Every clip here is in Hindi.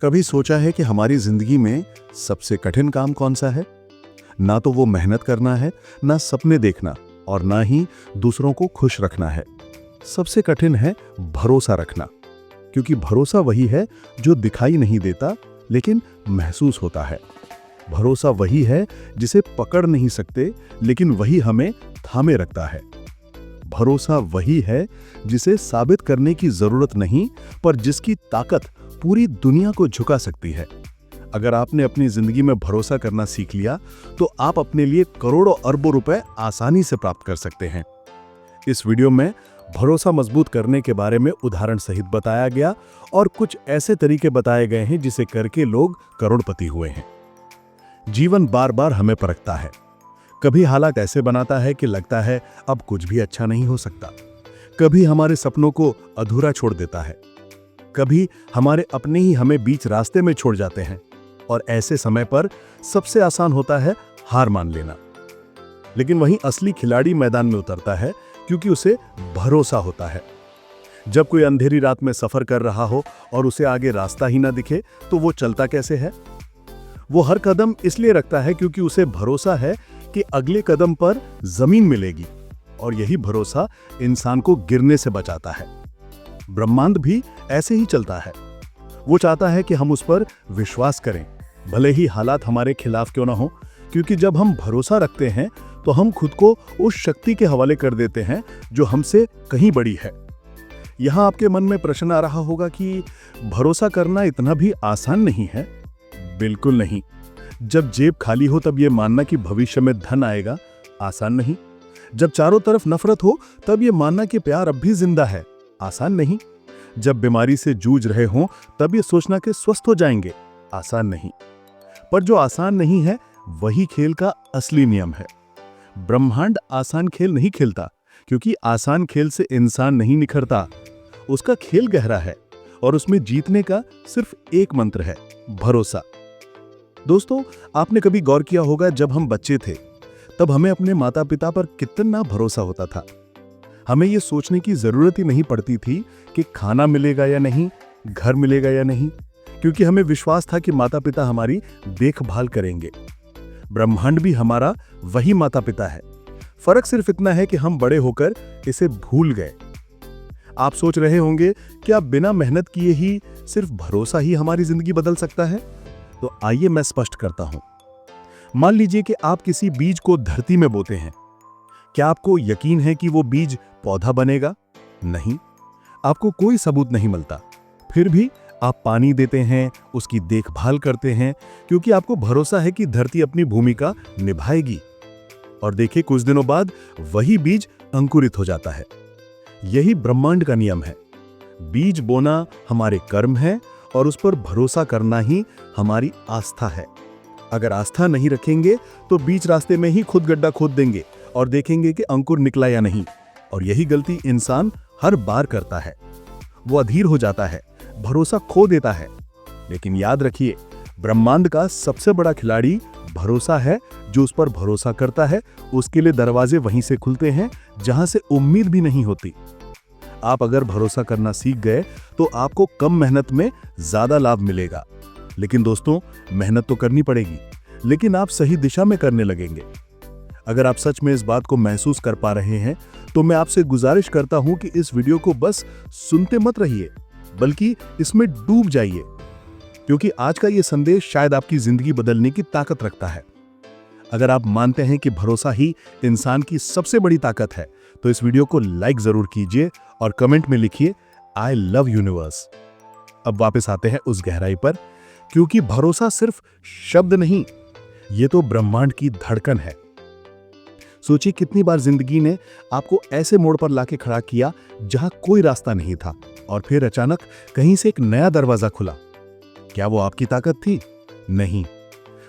कभी सोचा है कि हमारी जिंदगी में सबसे कठिन काम कौन सा है? ना तो वो मेहनत करना है, ना सपने देखना और ना ही दूसरों को खुश रखना है। सबसे कठिन है भरोसा रखना, क्योंकि भरोसा वही है जो दिखाई नहीं देता लेकिन महसूस होता है। भरोसा वही है जिसे पकड़ नहीं सकते लेकिन वही हमें थामे रखता है। भरोसा वही है जिसे साबित करने की जरूरत नहीं, पर जिसकी ताकत पूरी दुनिया को झुका सकती है। अगर आपने अपनी जिंदगी में भरोसा करना सीख लिया तो आप अपने लिए करोड़ों अरबों रुपए आसानी से प्राप्त कर सकते हैं। इस वीडियो में भरोसा मजबूत करने के बारे में उदाहरण सहित बताया गया और कुछ ऐसे तरीके बताए गए हैं जिसे करके लोग करोड़पति हुए हैं। जीवन बार बार हमें परखता है। कभी हालात ऐसे बनाता है कि लगता है अब कुछ भी अच्छा नहीं हो सकता। कभी हमारे सपनों को अधूरा छोड़ देता है। कभी हमारे अपने ही हमें बीच रास्ते में छोड़ जाते हैं और ऐसे समय पर सबसे आसान होता है हार मान लेना। लेकिन वहीं असली खिलाड़ी मैदान में उतरता है क्योंकि उसे भरोसा होता है। जब कोई अंधेरी रात में सफर कर रहा हो और उसे आगे रास्ता ही ना दिखे तो वो चलता कैसे है? वो हर कदम इसलिए रखता है क्योंकि उसे भरोसा है कि अगले कदम पर जमीन मिलेगी, और यही भरोसा इंसान को गिरने से बचाता है। ब्रह्मांड भी ऐसे ही चलता है। वो चाहता है कि हम उस पर विश्वास करें, भले ही हालात हमारे खिलाफ क्यों ना हो, क्योंकि जब हम भरोसा रखते हैं तो हम खुद को उस शक्ति के हवाले कर देते हैं जो हमसे कहीं बड़ी है। यहां आपके मन में प्रश्न आ रहा होगा कि भरोसा करना इतना भी आसान नहीं है। बिल्कुल नहीं। जब जेब खाली हो तब यह मानना कि भविष्य में धन आएगा आसान नहीं। जब चारों तरफ नफरत हो तब यह मानना कि प्यार अब भी जिंदा है आसान नहीं। जब बीमारी से जूझ रहे हों तब यह सोचना कि स्वस्थ हो जाएंगे आसान नहीं। पर जो आसान नहीं है वही खेल का असली नियम है। ब्रह्मांड आसान खेल नहीं खेलता, क्योंकि आसान खेल से इंसान नहीं निखरता। उसका खेल गहरा है और उसमें जीतने का सिर्फ एक मंत्र है, भरोसा। दोस्तों, आपने कभी गौर किया होगा, जब हम बच्चे थे तब हमें अपने माता पिता पर कितना भरोसा होता था। हमें यह सोचने की जरूरत ही नहीं पड़ती थी कि खाना मिलेगा या नहीं, घर मिलेगा या नहीं, क्योंकि हमें विश्वास था कि माता पिता हमारी देखभाल करेंगे। ब्रह्मांड भी हमारा वही माता पिता है। फर्क सिर्फ इतना है कि हम बड़े होकर इसे भूल गए। आप सोच रहे होंगे कि आप बिना मेहनत किए ही सिर्फ भरोसा ही हमारी जिंदगी बदल सकता है? तो आइए मैं स्पष्ट करता हूं। मान लीजिए कि आप किसी बीज को धरती में बोते हैं। क्या आपको यकीन है कि वो बीज पौधा बनेगा? नहीं। आपको कोई सबूत नहीं मिलता। फिर भी आप पानी देते हैं, उसकी देखभाल करते हैं, क्योंकि आपको भरोसा है कि धरती अपनी भूमिका निभाएगी। और देखिए, कुछ दिनों बाद वही बीज अंकुरित हो जाता है। यही ब्रह्मांड का नियम है। बीज बोना हमारे कर्म है और उस पर भरोसा करना ही हमारी आस्था है। अगर आस्था नहीं रखेंगे तो बीच रास्ते में ही खुद गड्ढा खोद देंगे और देखेंगे कि अंकुर निकला या नहीं। और यही गलती इंसान हर बार करता है। वो अधीर हो जाता है, भरोसा खो देता है। लेकिन याद रखिए, ब्रह्मांड का सबसे बड़ा खिलाड़ी भरोसा है। जो उस पर भरोसा करता है उसके लिए दरवाजे वहीं से खुलते हैं जहां से उम्मीद भी नहीं होती। आप अगर भरोसा करना सीख गए तो आपको कम मेहनत में ज्यादा लाभ मिलेगा। लेकिन दोस्तों, मेहनत तो करनी पड़ेगी, लेकिन आप सही दिशा में करने लगेंगे। अगर आप सच में इस बात को महसूस कर पा रहे हैं तो मैं आपसे गुजारिश करता हूं कि इस वीडियो को बस सुनते मत रहिए, बल्कि इसमें डूब जाइए, क्योंकि आज का यह संदेश शायद आपकी जिंदगी बदलने की ताकत रखता है। अगर आप मानते हैं कि भरोसा ही इंसान की सबसे बड़ी ताकत है तो इस वीडियो को लाइक जरूर कीजिए और कमेंट में लिखिए, आई लव यूनिवर्स। अब वापस आते हैं उस गहराई पर, क्योंकि भरोसा सिर्फ शब्द नहीं, ये तो ब्रह्मांड की धड़कन है। सोचिए, कितनी बार जिंदगी ने आपको ऐसे मोड़ पर लाके खड़ा किया जहां कोई रास्ता नहीं था और फिर अचानक कहीं से एक नया दरवाजा खुला। क्या वो आपकी ताकत थी? नहीं,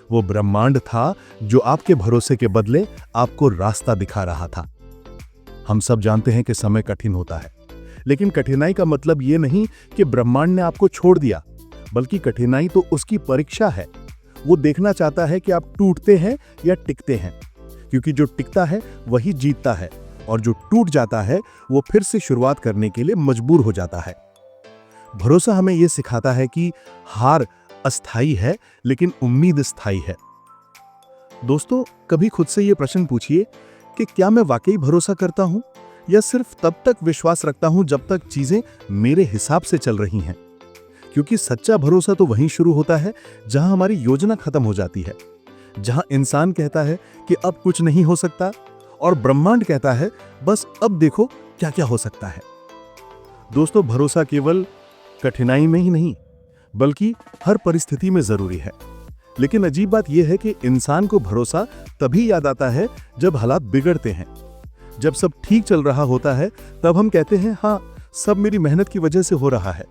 वो ब्रह्मांड था जो आपके भरोसे के बदले आपको रास्ता दिखा रहा था। हम सब जानते हैं कि समय कठिन होता है, लेकिन कठिनाई का मतलब ये नहीं कि ब्रह्मांड ने आपको छोड़ दिया, बल्कि कठिनाई तो उसकी परीक्षा है। वो देखना चाहता है कि आप टूटते हैं या टिकते हैं, क्योंकि जो टिकता है वही जीतता है और जो टूट जाता है वो फिर से शुरुआत करने के लिए मजबूर हो जाता है। भरोसा हमें यह सिखाता है कि हार अस्थाई है लेकिन उम्मीद स्थायी है। दोस्तों, कभी खुद से यह प्रश्न पूछिए कि क्या मैं वाकई भरोसा करता हूं या सिर्फ तब तक विश्वास रखता हूं जब तक चीजें मेरे हिसाब से चल रही हैं। क्योंकि सच्चा भरोसा तो वहीं शुरू होता है जहां हमारी योजना खत्म हो जाती है, जहां इंसान कहता है कि अब कुछ नहीं हो सकता और ब्रह्मांड कहता है बस अब देखो क्या क्या हो सकता है। दोस्तों, भरोसा केवल कठिनाई में ही नहीं बल्कि हर परिस्थिति में जरूरी है। लेकिन अजीब बात यह है कि इंसान को भरोसा तभी याद आता है जब हालात बिगड़ते हैं। जब सब ठीक चल रहा होता है तब हम कहते हैं हाँ, सब मेरी मेहनत की वजह से हो रहा है।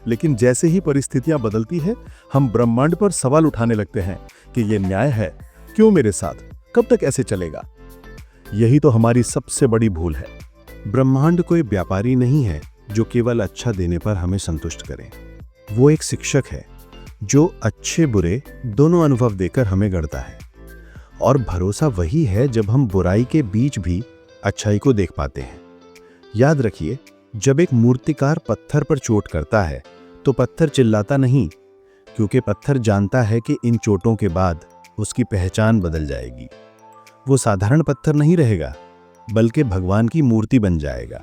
लेकिन जैसे ही परिस्थितियां बदलती है हम ब्रह्मांड पर सवाल उठाने लगते हैं कि यह न्याय है, क्यों मेरे साथ, कब तक ऐसे चलेगा। यही तो हमारी सबसे बड़ी भूल है। ब्रह्मांड कोई व्यापारी नहीं है जो केवल अच्छा देने पर हमें संतुष्ट करे। वो एक शिक्षक है जो अच्छे बुरे दोनों अनुभव देकर हमें गढ़ता है। और भरोसा वही है जब हम बुराई के बीच भी अच्छाई को देख पाते हैं। याद रखिए, जब एक मूर्तिकार पत्थर पर चोट करता है तो पत्थर चिल्लाता नहीं, क्योंकि पत्थर जानता है कि इन चोटों के बाद उसकी पहचान बदल जाएगी। वो साधारण पत्थर नहीं रहेगा बल्कि भगवान की मूर्ति बन जाएगा।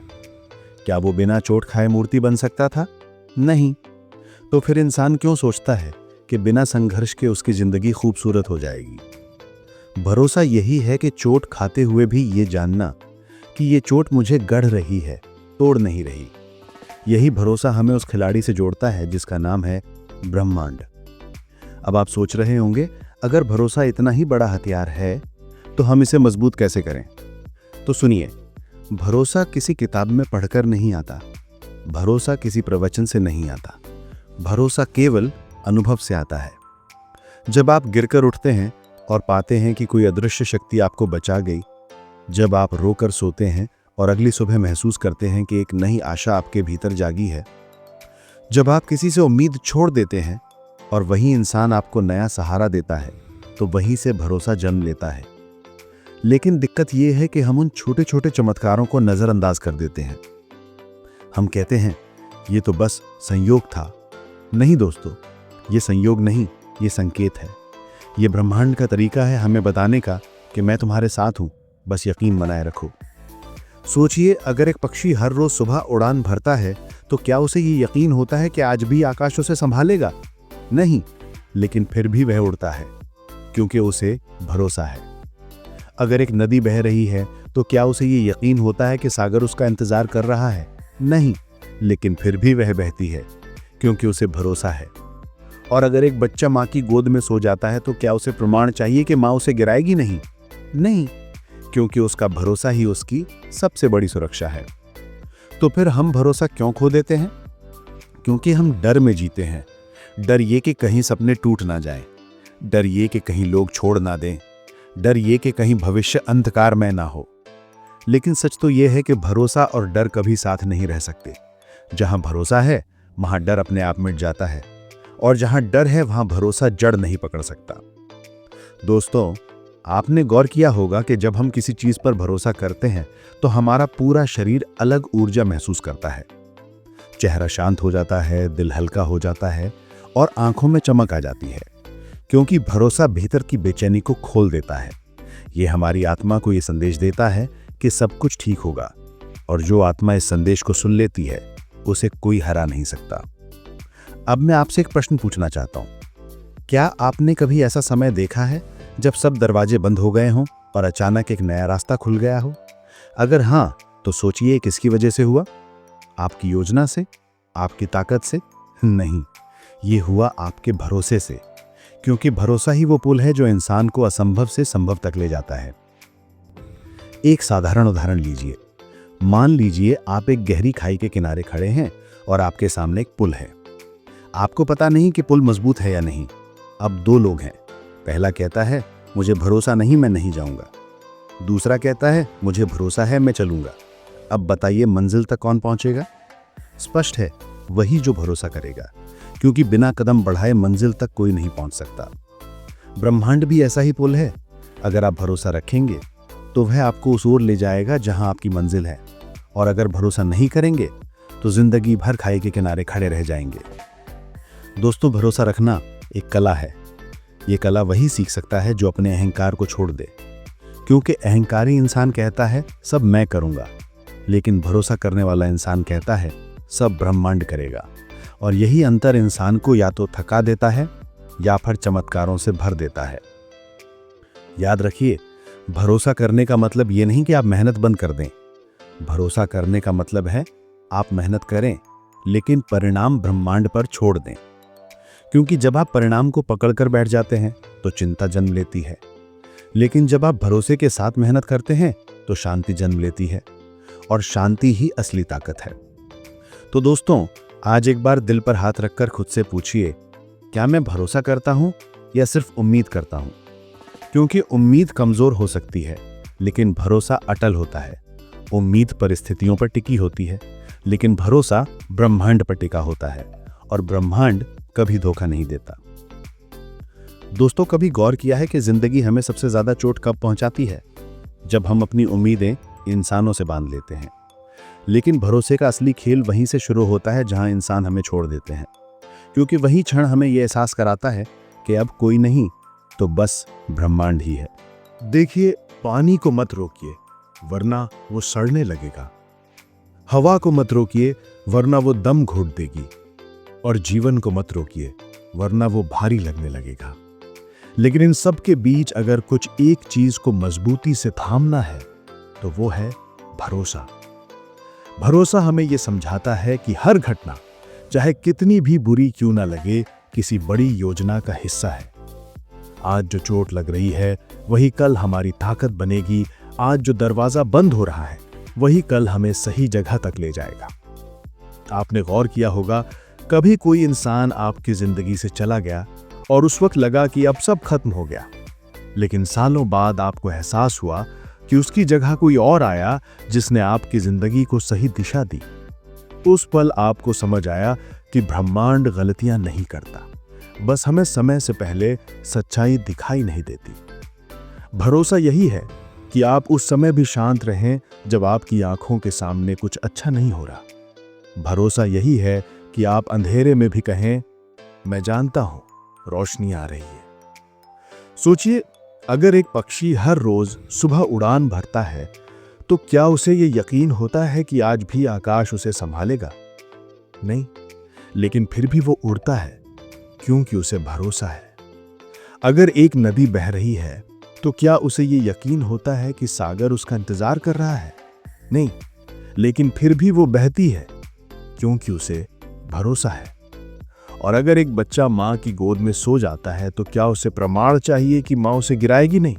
क्या वो बिना चोट खाए मूर्ति बन सकता था? नहीं। तो फिर इंसान क्यों सोचता है कि बिना संघर्ष के उसकी जिंदगी खूबसूरत हो जाएगी? भरोसा यही है कि चोट खाते हुए भी ये जानना कि ये चोट मुझे गढ़ रही है, तोड़ नहीं रही। यही भरोसा हमें उस खिलाड़ी से जोड़ता है जिसका नाम है ब्रह्मांड। अब आप सोच रहे होंगे, अगर भरोसा इतना ही बड़ा हथियार है तो हम इसे मजबूत कैसे करें? तो सुनिए, भरोसा किसी किताब में पढ़कर नहीं आता, भरोसा किसी प्रवचन से नहीं आता, भरोसा केवल अनुभव से आता है। जब आप गिरकर उठते हैं और पाते हैं कि कोई अदृश्य शक्ति आपको बचा गई, जब आप रोकर सोते हैं और अगली सुबह महसूस करते हैं कि एक नई आशा आपके भीतर जागी है, जब आप किसी से उम्मीद छोड़ देते हैं और वही इंसान आपको नया सहारा देता है, तो वहीं से भरोसा जन्म लेता है। लेकिन दिक्कत यह है कि हम उन छोटे छोटे चमत्कारों को नजरअंदाज कर देते हैं। हम कहते हैं ये तो बस संयोग था। नहीं दोस्तों, ये संयोग नहीं, ये संकेत है। ये ब्रह्मांड का तरीका है हमें बताने का कि मैं तुम्हारे साथ हूं, बस यकीन बनाए रखो। सोचिए, अगर एक पक्षी हर रोज सुबह उड़ान भरता है तो क्या उसे ये यकीन होता है कि आज भी आकाश उसे संभालेगा? नहीं, लेकिन फिर भी वह उड़ता है क्योंकि उसे भरोसा है। अगर एक नदी बह रही है तो क्या उसे ये यकीन होता है कि सागर उसका इंतजार कर रहा है? नहीं, लेकिन फिर भी वह बहती है क्योंकि उसे भरोसा है। और अगर एक बच्चा माँ की गोद में सो जाता है तो क्या उसे प्रमाण चाहिए कि माँ उसे गिराएगी नहीं? नहीं, क्योंकि उसका भरोसा ही उसकी सबसे बड़ी सुरक्षा है। तो फिर हम भरोसा क्यों खो देते हैं? क्योंकि हम डर में जीते हैं। डर ये कि कहीं सपने टूट ना जाएं, डर ये कि कहीं लोग छोड़ ना दें, डर ये कि कहीं भविष्य अंधकारमय ना हो। लेकिन सच तो यह है कि भरोसा और डर कभी साथ नहीं रह सकते। जहां भरोसा है वहां डर अपने आप मिट जाता है, और जहां डर है वहां भरोसा जड़ नहीं पकड़ सकता। दोस्तों, आपने गौर किया होगा कि जब हम किसी चीज पर भरोसा करते हैं तो हमारा पूरा शरीर अलग ऊर्जा महसूस करता है। चेहरा शांत हो जाता है, दिल हल्का हो जाता है और आंखों में चमक आ जाती है, क्योंकि भरोसा भीतर की बेचैनी को खोल देता है। यह हमारी आत्मा को यह संदेश देता है कि सब कुछ ठीक होगा, और जो आत्मा इस संदेश को सुन लेती है उसे कोई हरा नहीं सकता। अब मैं आपसे एक प्रश्न पूछना चाहता हूं, क्या आपने कभी ऐसा समय देखा है जब सब दरवाजे बंद हो गए हों और अचानक एक नया रास्ता खुल गया हो? अगर हां, तो सोचिए किसकी वजह से हुआ? आपकी योजना से? आपकी ताकत से? नहीं, ये हुआ आपके भरोसे से, क्योंकि भरोसा ही वो पुल है जो इंसान को असंभव से संभव तक ले जाता है। एक साधारण उदाहरण लीजिए। मान लीजिए आप एक गहरी खाई के किनारे खड़े हैं और आपके सामने एक पुल है। आपको पता नहीं कि पुल मजबूत है या नहीं। अब दो लोग हैं। पहला कहता है मुझे भरोसा नहीं, मैं नहीं जाऊंगा। दूसरा कहता है मुझे भरोसा है, मैं चलूंगा। अब बताइए मंजिल तक कौन पहुंचेगा? स्पष्ट है, वही जो भरोसा करेगा, क्योंकि बिना कदम बढ़ाए मंजिल तक कोई नहीं पहुंच सकता। ब्रह्मांड भी ऐसा ही पुल है। अगर आप भरोसा रखेंगे तो वह आपको उस ओर ले जाएगा जहां आपकी मंजिल है, और अगर भरोसा नहीं करेंगे तो जिंदगी भर खाई के किनारे खड़े रह जाएंगे। दोस्तों, भरोसा रखना एक कला है। ये कला वही सीख सकता है जो अपने अहंकार को छोड़ दे, क्योंकि अहंकारी इंसान कहता है सब मैं करूंगा, लेकिन भरोसा करने वाला इंसान कहता है सब ब्रह्मांड करेगा। और यही अंतर इंसान को या तो थका देता है या फिर चमत्कारों से भर देता है। याद रखिए, भरोसा करने का मतलब ये नहीं कि आप मेहनत बंद कर दें। भरोसा करने का मतलब है आप मेहनत करें, लेकिन परिणाम ब्रह्मांड पर छोड़ दें। क्योंकि जब आप परिणाम को पकड़कर बैठ जाते हैं तो चिंता जन्म लेती है, लेकिन जब आप भरोसे के साथ मेहनत करते हैं तो शांति जन्म लेती है, और शांति ही असली ताकत है। तो दोस्तों, आज एक बार दिल पर हाथ रखकर खुद से पूछिए, क्या मैं भरोसा करता हूं या सिर्फ उम्मीद करता हूं? क्योंकि उम्मीद कमजोर हो सकती है, लेकिन भरोसा अटल होता है। उम्मीद परिस्थितियों पर टिकी होती है, लेकिन भरोसा ब्रह्मांड पर टिका होता है, और ब्रह्मांड कभी धोखा नहीं देता। दोस्तों, कभी गौर किया है कि जिंदगी हमें सबसे ज्यादा चोट कब पहुंचाती है? जब हम अपनी उम्मीदें इंसानों से बांध लेते हैं। लेकिन भरोसे का असली खेल वहीं से शुरू होता है जहां इंसान हमें छोड़ देते हैं, क्योंकि वही क्षण हमें यह एहसास कराता है कि अब कोई नहीं तो बस ब्रह्मांड ही है। देखिए, पानी को मत रोकिए वरना वो सड़ने लगेगा। हवा को मत रोकिए वरना वो दम घोट देगी। और जीवन को मत रोकिए वरना वो भारी लगने लगेगा। लेकिन इन सब के बीच अगर कुछ एक चीज को मजबूती से थामना है तो वो है भरोसा। भरोसा हमें यह समझाता है कि हर घटना, चाहे कितनी भी बुरी क्यों ना लगे, किसी बड़ी योजना का हिस्सा है। आज जो चोट लग रही है वही कल हमारी ताकत बनेगी। आज जो दरवाजा बंद हो रहा है वही कल हमें सही जगह तक ले जाएगा। आपने गौर किया होगा, कभी कोई इंसान आपकी जिंदगी से चला गया और उस वक्त लगा कि अब सब खत्म हो गया, लेकिन सालों बाद आपको एहसास हुआ कि उसकी जगह कोई और आया जिसने आपकी जिंदगी को सही दिशा दी। उस पल आपको समझ आया कि ब्रह्मांड गलतियां नहीं करता, बस हमें समय से पहले सच्चाई दिखाई नहीं देती। भरोसा यही है कि आप उस समय भी शांत रहें जब आपकी आंखों के सामने कुछ अच्छा नहीं हो रहा। भरोसा यही है कि आप अंधेरे में भी कहें, मैं जानता हूं रोशनी आ रही है। सोचिए, अगर एक पक्षी हर रोज सुबह उड़ान भरता है तो क्या उसे यह यकीन होता है कि आज भी आकाश उसे संभालेगा? नहीं, लेकिन फिर भी वो उड़ता है क्योंकि उसे भरोसा है। अगर एक नदी बह रही है तो क्या उसे ये यकीन होता है कि सागर उसका इंतजार कर रहा है? नहीं, लेकिन फिर भी वो बहती है क्योंकि उसे भरोसा है। और अगर एक बच्चा मां की गोद में सो जाता है तो क्या उसे प्रमाण चाहिए कि मां उसे गिराएगी? नहीं,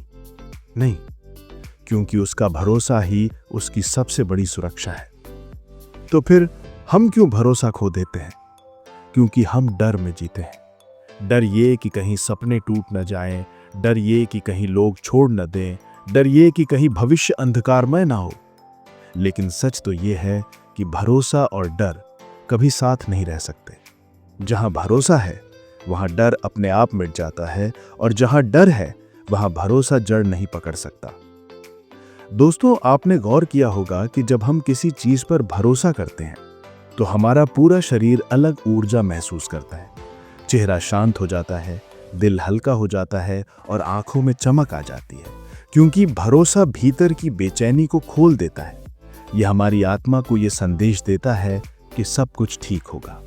नहीं, क्योंकि उसका भरोसा ही उसकी सबसे बड़ी सुरक्षा है। तो फिर हम क्यों भरोसा खो देते हैं? क्योंकि हम डर में जीते हैं। डर ये कि कहीं सपने टूट न जाएं, डर ये कि कहीं लोग छोड़ न दें, डर ये कि कहीं भविष्य अंधकारमय ना हो। लेकिन सच तो ये है कि भरोसा और डर कभी साथ नहीं रह सकते। जहां भरोसा है वहां डर अपने आप मिट जाता है, और जहां डर है वहां भरोसा जड़ नहीं पकड़ सकता। दोस्तों, आपने गौर किया होगा कि जब हम किसी चीज पर भरोसा करते हैं तो हमारा पूरा शरीर अलग ऊर्जा महसूस करता है। चेहरा शांत हो जाता है, दिल हल्का हो जाता है और आंखों में चमक आ जाती है, क्योंकि भरोसा भीतर की बेचैनी को खोल देता है। यह हमारी आत्मा को यह संदेश देता है कि सब कुछ ठीक होगा।